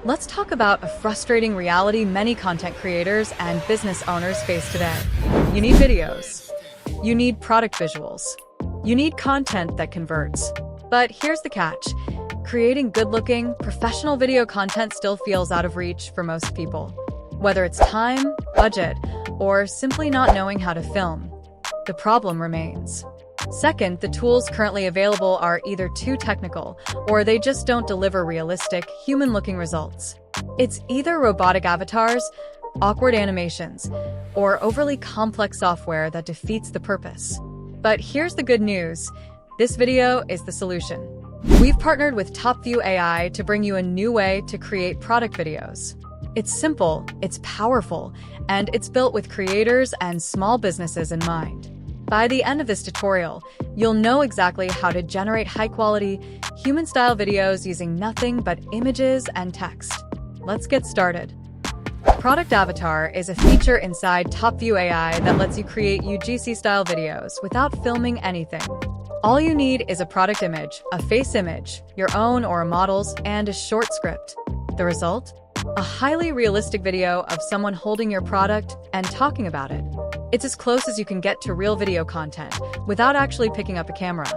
Let's talk about a frustrating reality many content creators and business owners face today. You need videos. You need product visuals. You need content that converts. But here's the catch. Creating good-looking, professional video content still feels out of reach for most people. Whether it's time, budget, or simply not knowing how to film, the problem remains. Second, the tools currently available are either too technical or they just don't deliver realistic, human-looking results. It's either robotic avatars, awkward animations, or overly complex software that defeats the purpose. But here's the good news. This video is the solution. We've partnered with TopView AI to bring you a new way to create product videos. It's simple, it's powerful, and it's built with creators and small businesses in mind. By the end of this tutorial, you'll know exactly how to generate high-quality, human-style videos using nothing but images and text. Let's get started. Product Avatar is a feature inside TopView AI that lets you create UGC-style videos without filming anything. All you need is a product image, a face image, your own or a model's, and a short script. The result? A highly realistic video of someone holding your product and talking about it. It's as close as you can get to real video content without actually picking up a camera.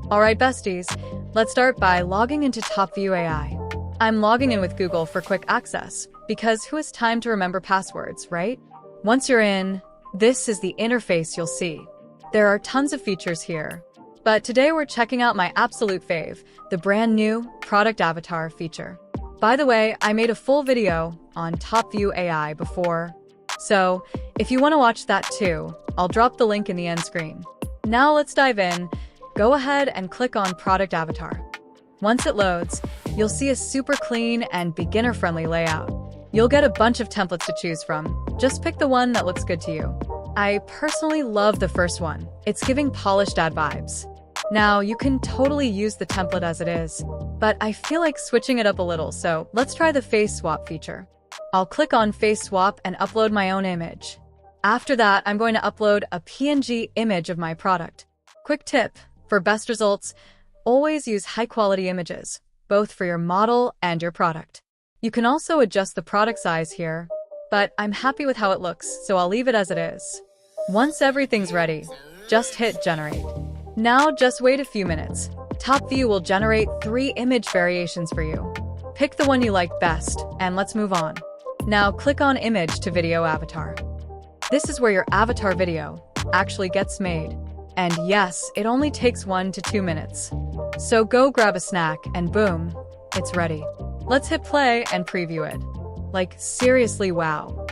Alright besties, let's start by logging into TopView AI. I'm logging in with Google for quick access, because who has time to remember passwords, right? Once you're in, this is the interface you'll see. There are tons of features here, but today we're checking out my absolute fave, the brand new Product Avatar feature. By the way, I made a full video on TopView AI before, so if you want to watch that too, I'll drop the link in the end screen. Now let's dive in. Go ahead and click on Product Avatar. Once it loads, you'll see a super clean and beginner-friendly layout. You'll get a bunch of templates to choose from. Just pick the one that looks good to you. I personally love the first one. It's giving polished ad vibes. Now, you can totally use the template as it is, but I feel like switching it up a little, so let's try the face swap feature. I'll click on face swap and upload my own image. After that, I'm going to upload a PNG image of my product. Quick tip, for best results, always use high-quality images, both for your model and your product. You can also adjust the product size here, but I'm happy with how it looks, so I'll leave it as it is. Once everything's ready, just hit generate. Now just wait a few minutes. TopView will generate 3 image variations for you. Pick the one you like best, and let's move on. Now click on Image to Video Avatar. This is where your avatar video actually gets made. And yes, it only takes 1 to 2 minutes. So go grab a snack and boom, it's ready. Let's hit play and preview it. Like, seriously, wow.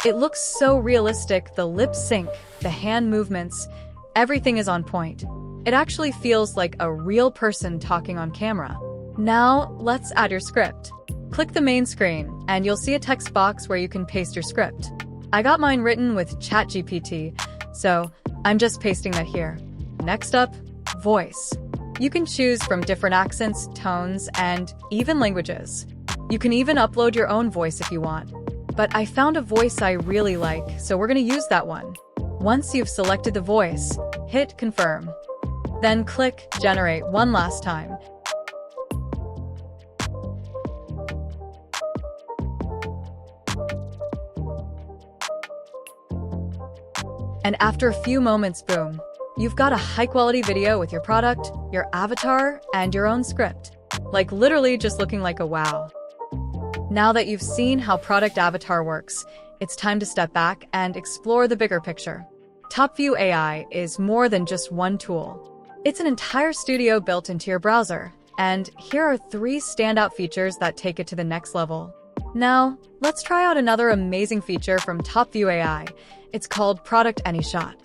It looks so realistic, the lip sync, the hand movements, everything is on point. It actually feels like a real person talking on camera. Now, let's add your script. Click the main screen, and you'll see a text box where you can paste your script. I got mine written with ChatGPT, so I'm just pasting that here. Next up, voice. You can choose from different accents, tones, and even languages. You can even upload your own voice if you want. But I found a voice I really like, so we're going to use that one. Once you've selected the voice, hit confirm. Then click generate one last time. And after a few moments, boom, you've got a high-quality video with your product, your avatar, and your own script. Like literally just looking like a wow. Now that you've seen how Product Avatar works, it's time to step back and explore the bigger picture. TopView AI is more than just one tool. It's an entire studio built into your browser, and here are 3 standout features that take it to the next level. Now, let's try out another amazing feature from TopView AI. It's called Product AnyShoot.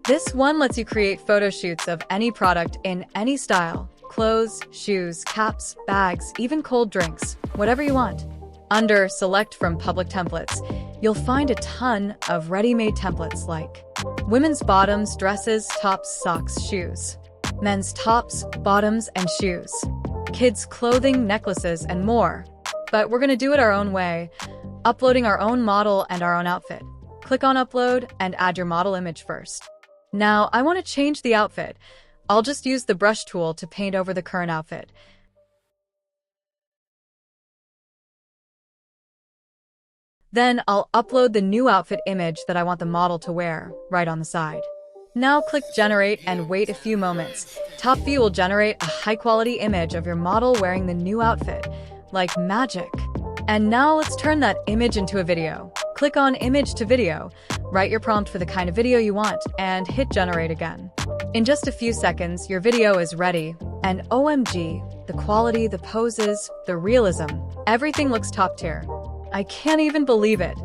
This one lets you create photo shoots of any product in any style: clothes, shoes, caps, bags, even cold drinks, whatever you want. Under Select from Public Templates, you'll find a ton of ready-made templates like women's bottoms, dresses, tops, socks, shoes, men's tops, bottoms, and shoes, kids' clothing, necklaces, and more. But we're going to do it our own way, uploading our own model and our own outfit. Click on Upload and add your model image first. Now, I want to change the outfit. I'll just use the brush tool to paint over the current outfit. Then I'll upload the new outfit image that I want the model to wear, right on the side. Now click Generate and wait a few moments. TopView will generate a high-quality image of your model wearing the new outfit, like magic. And now let's turn that image into a video. Click on Image to Video, write your prompt for the kind of video you want, and hit Generate again. In just a few seconds, your video is ready, and OMG, the quality, the poses, the realism, everything looks top tier. I can't even believe it.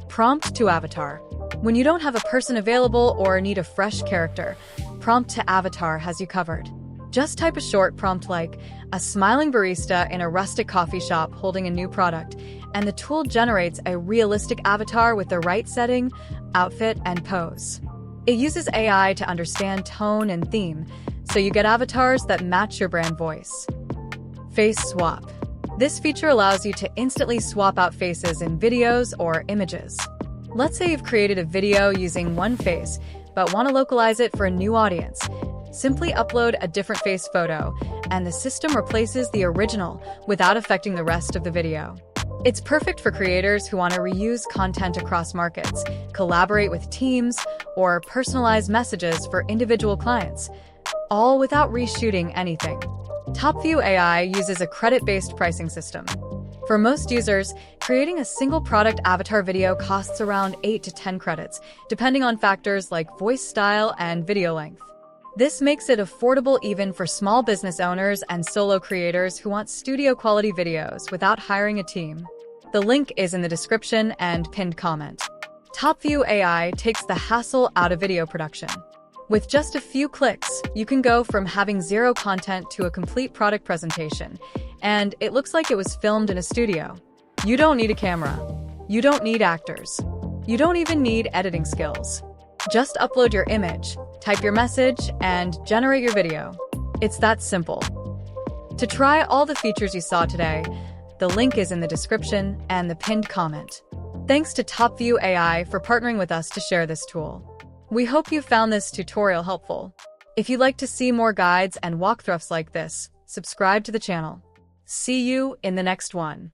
Prompt to Avatar. When you don't have a person available or need a fresh character, Prompt to Avatar has you covered. Just type a short prompt like, a smiling barista in a rustic coffee shop holding a new product, and the tool generates a realistic avatar with the right setting, outfit, and pose. It uses AI to understand tone and theme, so you get avatars that match your brand voice. Face Swap. This feature allows you to instantly swap out faces in videos or images. Let's say you've created a video using one face, but want to localize it for a new audience. Simply upload a different face photo, and the system replaces the original without affecting the rest of the video. It's perfect for creators who want to reuse content across markets, collaborate with teams, or personalize messages for individual clients, all without reshooting anything. TopView AI uses a credit-based pricing system. For most users, creating a single product avatar video costs around 8 to 10 credits, depending on factors like voice style and video length. This makes it affordable even for small business owners and solo creators who want studio-quality videos without hiring a team. The link is in the description and pinned comment. TopView AI takes the hassle out of video production. With just a few clicks, you can go from having zero content to a complete product presentation, and it looks like it was filmed in a studio. You don't need a camera. You don't need actors. You don't even need editing skills. Just upload your image, type your message, and generate your video. It's that simple. To try all the features you saw today, the link is in the description and the pinned comment. Thanks to TopView AI for partnering with us to share this tool. We hope you found this tutorial helpful. If you'd like to see more guides and walkthroughs like this, subscribe to the channel. See you in the next one.